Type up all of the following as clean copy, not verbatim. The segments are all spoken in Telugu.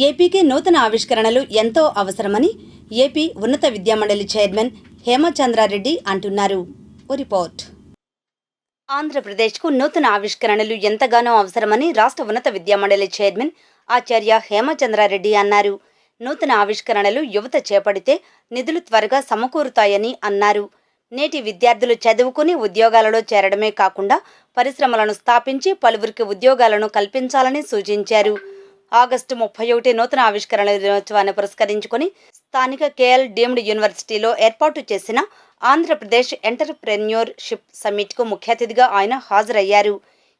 ఏపీకి నూతన ఆవిష్కరణలు ఎంతో అవసరమని ఏపీ ఉన్నత విద్యామండలి చైర్మన్ హేమచంద్రారెడ్డి అంటున్నారు. రిపోర్ట్. ఆంధ్రప్రదేశ్కు నూతన ఆవిష్కరణలు ఎంతగానో అవసరమని రాష్ట్ర ఉన్నత విద్యామండలి చైర్మన్ ఆచార్య హేమచంద్రారెడ్డి అన్నారు. నూతన ఆవిష్కరణలు యువత చేపడితే నిధులు త్వరగా సమకూరుతాయని అన్నారు. నేటి విద్యార్థులు చదువుకుని ఉద్యోగాలలో చేరడమే కాకుండా పరిశ్రమలను స్థాపించి పలువురికి ఉద్యోగాలను కల్పించాలని సూచించారు. ఆగస్టు 31 నూతన ఆవిష్కరణల దినోత్సవాన్ని పురస్కరించుకుని స్థానిక కేఎల్ డీమ్డ్ యూనివర్సిటీలో ఏర్పాటు చేసిన ఆంధ్రప్రదేశ్ ఎంటర్‌ప్రెన్యూర్‌షిప్ సమ్మిట్‌కు ముఖ్య అతిథిగా ఆయన హాజరయ్యారు.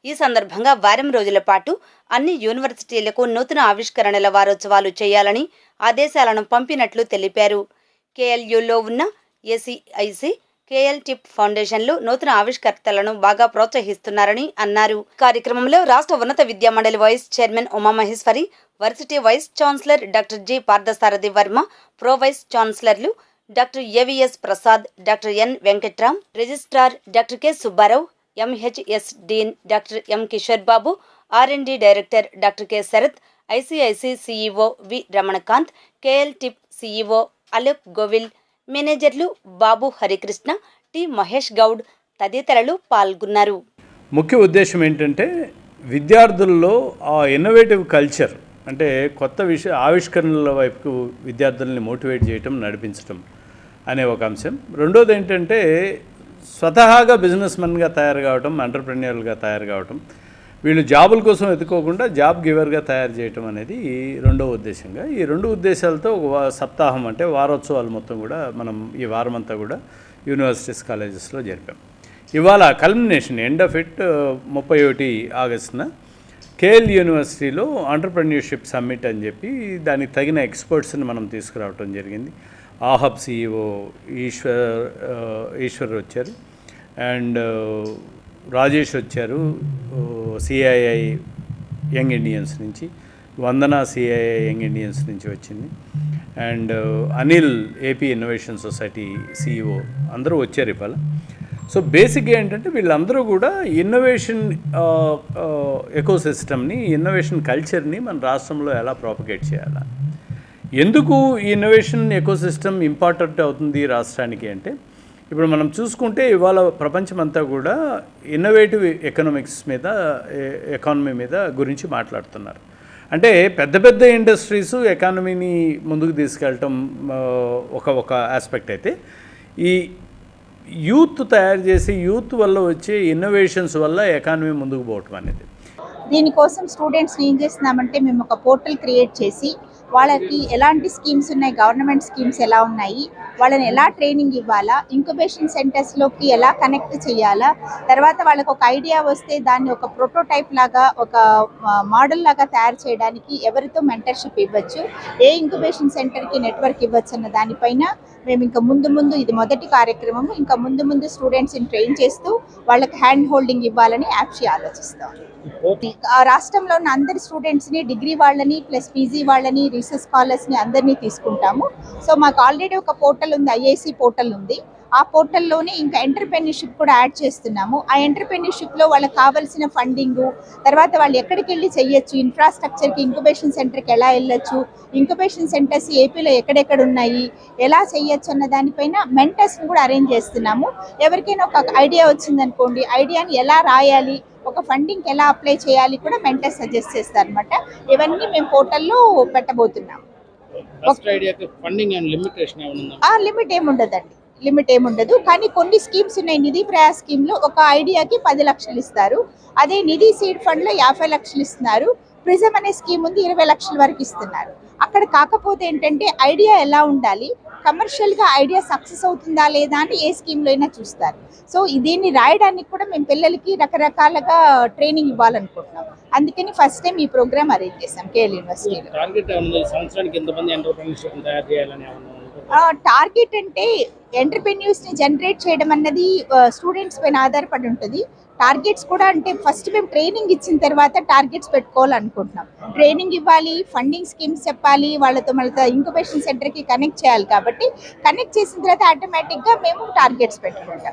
ఈ సందర్భంగా వారం రోజుల పాటు అన్ని యూనివర్సిటీలకు నూతన ఆవిష్కరణల వారోత్సవాలు చేయాలని ఆదేశాలను పంపినట్లు తెలిపారు. కేఎల్యూలో ఉన్న ఏసీఐసీ, కేఎల్ టిప్ ఫౌండేషన్లు నూతన ఆవిష్కర్తలను బాగా ప్రోత్సహిస్తున్నారని అన్నారు. కార్యక్రమంలో రాష్ట్ర ఉన్నత విద్యామండలి vice chairman Umamaheswari, varsity vice chancellor doctor G Parthasarathi Varma, pro vice ఛాన్సలర్లు doctor AVS Prasad, doctor N Venkatram, registrar doctor K Subbarao, MHS dean doctor M Kishore Babu, R and D director doctor K Sarath, ICIC CEO V Ramanakanth, KL టిప్ సిఇఓ అలోక్ గోవిల్, మేనేజర్లు బాబు హరికృష్ణ, టి మహేష్ గౌడ్ తదితరులు పాల్గొన్నారు. ముఖ్య ఉద్దేశం ఏంటంటే విద్యార్థుల్లో ఆ ఇన్నోవేటివ్ కల్చర్ అంటే కొత్త ఆవిష్కరణల వైపుకు విద్యార్థుల్ని మోటివేట్ చేయటం, నడిపించటం అనే ఒక అంశం. రెండోది ఏంటంటే స్వతహాగా బిజినెస్ మెన్గా తయారు కావటం, ఎంటర్‌ప్రెన్యూర్‌లుగా తయారు కావటం, వీళ్ళు జాబుల కోసం ఎత్తుకోకుండా జాబ్ గివర్గా తయారు చేయటం అనేది రెండో ఉద్దేశంగా. ఈ రెండు ఉద్దేశాలతో ఒక సప్తాహం అంటే వారోత్సవాలు మొత్తం కూడా మనం ఈ వారం అంతా కూడా యూనివర్సిటీస్, కాలేజెస్లో జరిపాం. ఇవాళ కల్మినేషన్ ఎండ్ ఆఫ్ ఇట్ 31 ఆగస్టున కేఎల్ యూనివర్సిటీలో ఎంటర్‌ప్రెన్యూర్‌షిప్ సమ్మిట్ అని చెప్పి దానికి తగిన ఎక్స్పర్ట్స్ని మనం తీసుకురావటం జరిగింది. ఆహబ్ సిఇఓ ఈశ్వర్ వచ్చారు, అండ్ రాజేష్ వచ్చారు సిఐఐ యంగ్ ఇండియన్స్ నుంచి, వందన సిఐఐ యంగ్ ఇండియన్స్ నుంచి వచ్చింది, and Anil AP innovation society CEO అందరూ వచ్చారు ఇవాళ. సో బేసిక్గా ఏంటంటే వీళ్ళందరూ కూడా ఇన్నోవేషన్ ఎకోసిస్టమ్ని, ఇన్నోవేషన్ కల్చర్ని మన రాష్ట్రంలో ఎలా ప్రాపగేట్ చేయాలా, ఎందుకు ఈ ఇన్నోవేషన్ ఎకోసిస్టమ్ ఇంపార్టెంట్ అవుతుంది రాష్ట్రానికి అంటే, ఇప్పుడు మనం చూసుకుంటే ఇవాళ ప్రపంచమంతా కూడా ఇన్నోవేటివ్ ఎకానమీ మీద గురించి మాట్లాడుతున్నారు. అంటే పెద్ద పెద్ద ఇండస్ట్రీస్ ఎకానమీని ముందుకు తీసుకెళ్ళటం ఒక ఆస్పెక్ట్ అయితే, ఈ యూత్ తయారు చేసి యూత్ వల్ల వచ్చే ఇన్నోవేషన్స్ వల్ల ఎకానమీ ముందుకు పోవటం అనేది. దీనికోసం స్టూడెంట్స్ని ఏం చేస్తున్నామంటే మేము ఒక పోర్టల్ క్రియేట్ చేసి వాళ్ళకి ఎలాంటి స్కీమ్స్ ఉన్నాయి, గవర్నమెంట్ స్కీమ్స్ ఎలా ఉన్నాయి, వాళ్ళని ఎలా ట్రైనింగ్ ఇవ్వాలా, ఇంక్యుబేషన్ సెంటర్స్లోకి ఎలా కనెక్ట్ చేయాలా, తర్వాత వాళ్ళకి ఒక ఐడియా వస్తే దాన్ని ఒక ప్రోటోటైప్ లాగా, ఒక మోడల్ లాగా తయారు చేయడానికి ఎవరితో మెంటర్షిప్ ఇవ్వచ్చు, ఏ ఇంక్యుబేషన్ సెంటర్కి నెట్వర్క్ ఇవ్వచ్చు అన్న దానిపైన మేము ఇంకా ముందు ఇది మొదటి కార్యక్రమం, ఇంకా ముందు స్టూడెంట్స్ని ట్రైన్ చేస్తూ వాళ్ళకి హ్యాండ్ హోల్డింగ్ ఇవ్వాలని యాప్షి ఆలోచిస్తాం. రాష్ట్రంలో ఉన్న అందరి స్టూడెంట్స్ని, డిగ్రీ వాళ్ళని ప్లస్ పీజీ వాళ్ళని, రీసెర్చ్ స్కాలర్స్ని అందరినీ తీసుకుంటాము. సో మాకు ఆల్రెడీ ఒక పోర్టల్ ఉంది, ఐఐసి పోర్టల్ ఉంది. ఆ పోర్టల్లోనే ఇంకా ఎంటర్‌ప్రెన్యూర్‌షిప్ కూడా యాడ్ చేస్తున్నాము. ఆ ఎంటర్‌ప్రెన్యూర్‌షిప్లో వాళ్ళకి కావాల్సిన ఫండింగు, తర్వాత వాళ్ళు ఎక్కడికి వెళ్ళి చేయొచ్చు, ఇన్ఫ్రాస్ట్రక్చర్కి, ఇంక్యుబేషన్ సెంటర్కి ఎలా వెళ్ళొచ్చు, ఇంక్యుబేషన్ సెంటర్స్ ఏపీలో ఎక్కడెక్కడ ఉన్నాయి, ఎలా చేయొచ్చు అన్న దానిపైన మెంటర్స్ని కూడా అరేంజ్ చేస్తున్నాము. ఎవరికైనా ఒక ఐడియా వచ్చిందనుకోండి, ఐడియాని ఎలా రాయాలి, ఒక ఫండింగ్కి ఎలా అప్లై చేయాలి కూడా మెంటర్స్ సజెస్ట్ చేస్తారనమాట. ఇవన్నీ మేము పోర్టల్లో పెట్టబోతున్నాం. లిమిట్ ఏముండదు, కానీ కొన్ని స్కీమ్స్ ఉన్నాయి. నిధి ప్రయాస్ స్కీమ్లో ఒక ఐడియాకి 10 లక్షలు ఇస్తారు. అదే నిధి సీడ్ ఫండ్లో 50 లక్షలు ఇస్తున్నారు. ప్రిజమ్ అనే స్కీమ్ ఉంది, 20 లక్షల వరకు ఇస్తున్నారు. అక్కడ కాకపోతే ఏంటంటే ఐడియా ఎలా ఉండాలి, కమర్షియల్గా ఐడియా సక్సెస్ అవుతుందా లేదా అని ఏ స్కీమ్లో అయినా చూస్తారు. సో దీన్ని రాయడానికి కూడా మేము పిల్లలకి రకరకాలుగా ట్రైనింగ్ ఇవ్వాలనుకుంటున్నాం. అందుకని ఫస్ట్ టైం ఈ ప్రోగ్రామ్ అరేంజ్ చేసాం కేఎల్ యూనివర్సిటీలో. టార్గెట్ అంటే ఎంటర్‌ప్రెన్యూర్స్ని జనరేట్ చేయడం అన్నది స్టూడెంట్స్ పైన ఆధారపడి ఉంటుంది. టార్గెట్స్ కూడా అంటే ఫస్ట్ మేము ట్రైనింగ్ ఇచ్చిన తర్వాత టార్గెట్స్ పెట్టుకోవాలనుకుంటున్నాం. ట్రైనింగ్ ఇవ్వాలి, ఫండింగ్ స్కీమ్స్ చెప్పాలి, వాళ్ళతో ఇంక్యుబేషన్ సెంటర్కి కనెక్ట్ చేయాలి. కాబట్టి కనెక్ట్ చేసిన తర్వాత ఆటోమేటిక్గా మేము టార్గెట్స్ పెట్టుకుంటాం.